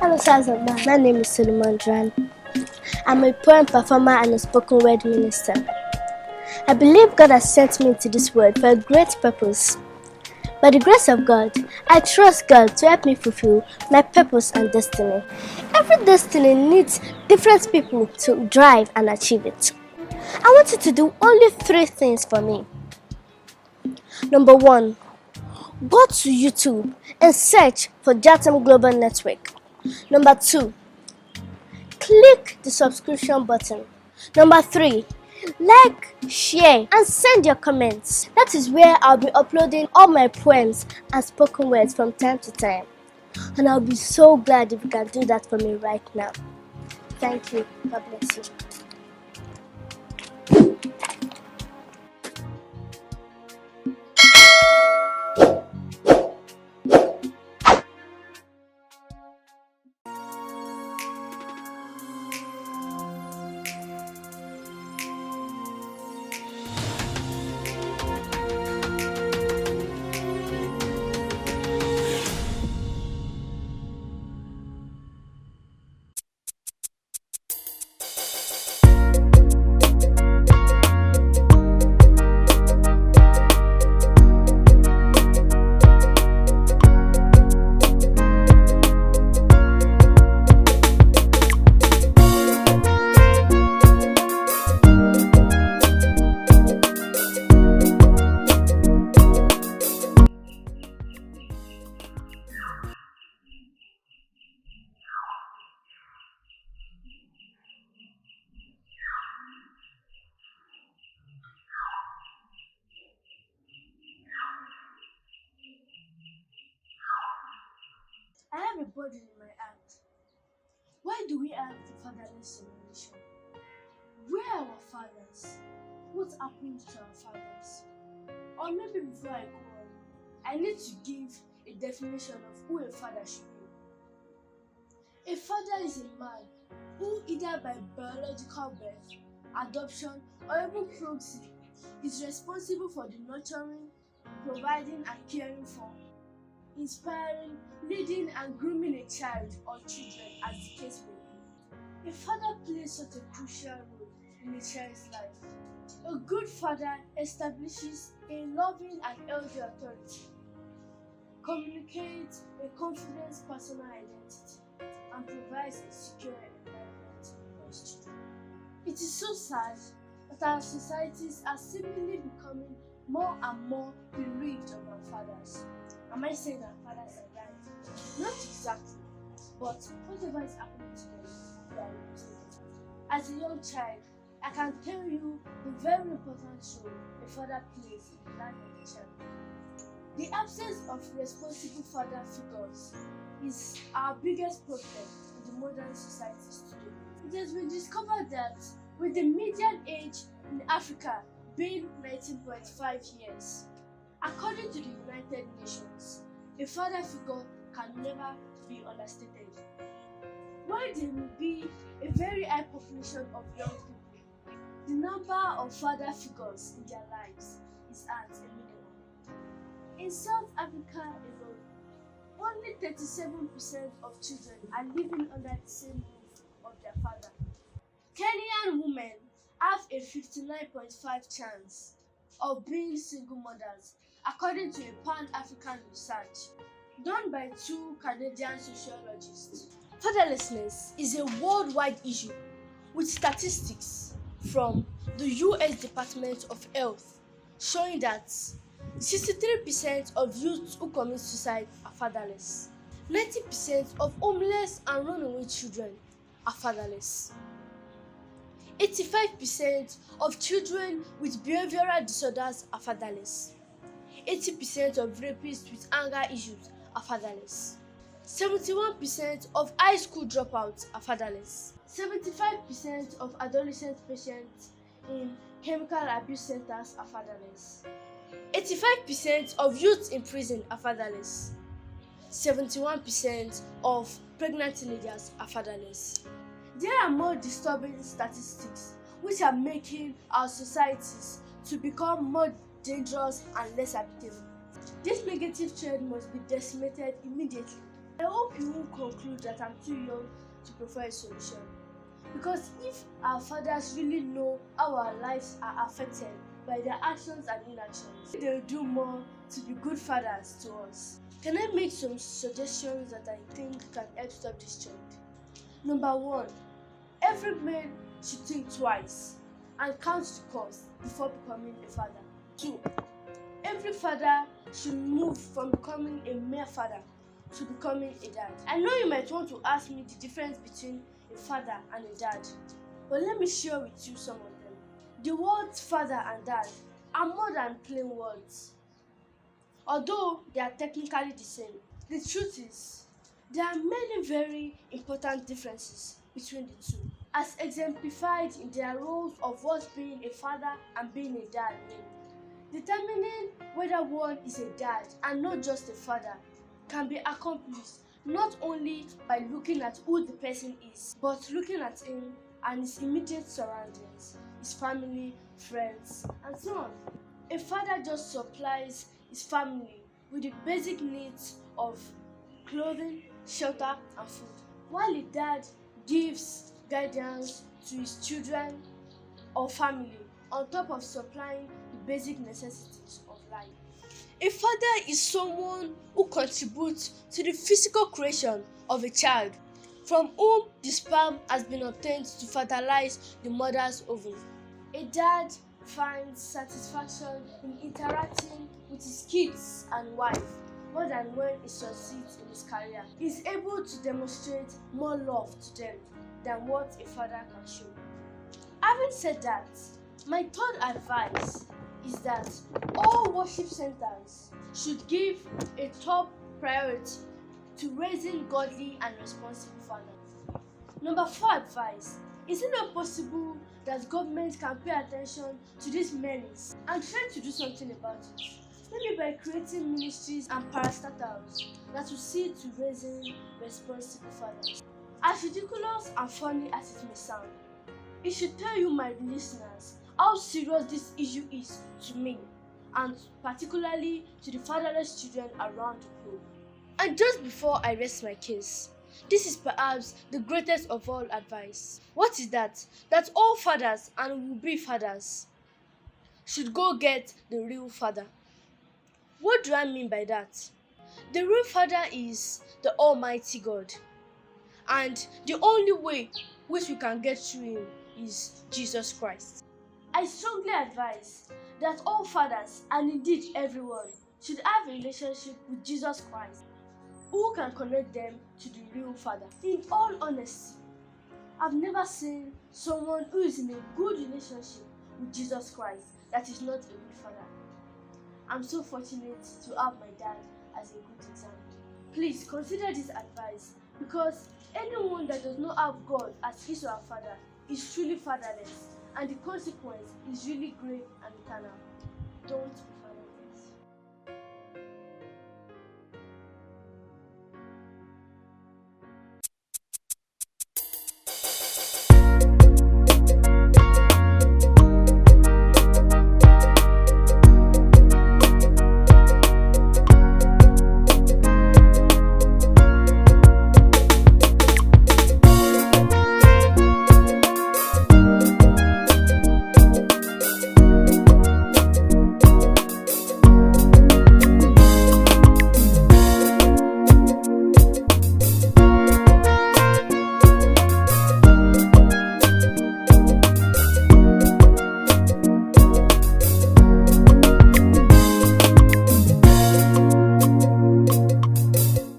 Hello, Sazama. My name is Joan. I'm a poem performer and a spoken word minister. I believe God has sent me into this world for a great purpose. By the grace of God, I trust God to help me fulfill my purpose and destiny. Every destiny needs different people to drive and achieve it. I want you to do only 3 things for me. Number 1, go to YouTube and search for Jatem Global Network. Number 2, click the subscription button. Number 3, like, share, and send your comments. That is where I'll be uploading all my poems and spoken words from time to time. And I'll be so glad if you can do that for me right now. Thank you. God bless you. I have a burden in my heart. Why do we have the fatherless generation? Where are our fathers? What happened to our fathers? Or maybe before I go on, I need to give a definition of who a father should be. A father is a man who, either by biological birth, adoption, or even proxy, is responsible for the nurturing, providing and caring for, inspiring, leading and grooming a child or children as the case may be. A father plays such a crucial role in a child's life. A good father establishes a loving and healthy authority, communicates a confident personal identity, and provides a secure environment for his children. It is so sad that our societies are seemingly becoming more and more bereaved of our fathers. Am I saying our fathers are dying? Not exactly, but whatever is happening to them, they are losing it. As a young child, I can tell you the very important role a father plays in the life of a child. The absence of responsible father figures is our biggest problem in the modern societies today. It has been discovered that with the median age in Africa being 19.5 years, according to the United Nations, a father figure can never be understated. While there will be a very high population of young people, the number of father figures in their lives is at a minimum. In South Africa alone, only 37% of children are living under the same roof of their father. Kenyan women have a 59.5 chance of being single mothers, according to a Pan-African research done by 2 Canadian sociologists. Fatherlessness is a worldwide issue, with statistics from the US Department of Health showing that 63% of youths who commit suicide are fatherless. 90% of homeless and runaway children are fatherless. 85% of children with behavioral disorders are fatherless. 80% of rapists with anger issues are fatherless. 71% of high school dropouts are fatherless. 75% of adolescent patients in chemical abuse centers are fatherless. 85% of youths in prison are fatherless. 71% of pregnant teenagers are fatherless. There are more disturbing statistics which are making our societies to become more dangerous and less habitable. This negative trend must be decimated immediately. I hope you won't conclude that I'm too young to prefer a solution. Because if our fathers really know how our lives are affected by their actions and inactions, they'll do more to be good fathers to us. Can I make some suggestions that I think can help stop this trend? Number 1, every man should think twice and count the cost before becoming a father. 2, every father should move from becoming a mere father to becoming a dad. I know you might want to ask me the difference between a father and a dad, but let me share with you some of them. The words father and dad are more than plain words. Although they are technically the same, the truth is there are many very important differences between the two, as exemplified in their roles of what being a father and being a dad mean. Determining whether one is a dad and not just a father can be accomplished not only by looking at who the person is, but looking at him and his immediate surroundings, his family, friends, and so on. A father just supplies his family with the basic needs of clothing, shelter, and food, while a dad gives guidance to his children or family on top of supplying the basic necessities of life. A father is someone who contributes to the physical creation of a child, from whom the sperm has been obtained to fertilize the mother's ovum. A dad finds satisfaction in interacting with his kids and wife more than when he succeeds in his career. He is able to demonstrate more love to them than what a father can show. Having said that, my third advice is that all worship centers should give a top priority to raising godly and responsible fathers. Number 4 advice: is it not possible that government can pay attention to this menace and try to do something about it? Maybe by creating ministries and parastatals that will see to raising responsible fathers. As ridiculous and funny as it may sound, it should tell you, my listeners, how serious this issue is to me, and particularly to the fatherless children around the globe. And just before I rest my case, this is perhaps the greatest of all advice. What is that? That all fathers and will-be fathers should go get the real father. What do I mean by that? The real father is the Almighty God, and the only way which we can get through him is Jesus Christ. I strongly advise that all fathers, and indeed everyone, should have a relationship with Jesus Christ, who can connect them to the real father. In all honesty, I've never seen someone who is in a good relationship with Jesus Christ that is not a good father. I'm so fortunate to have my dad as a good example. Please consider this advice, because anyone that does not have God as his or her father is truly fatherless, and the consequence is really great and eternal. Don't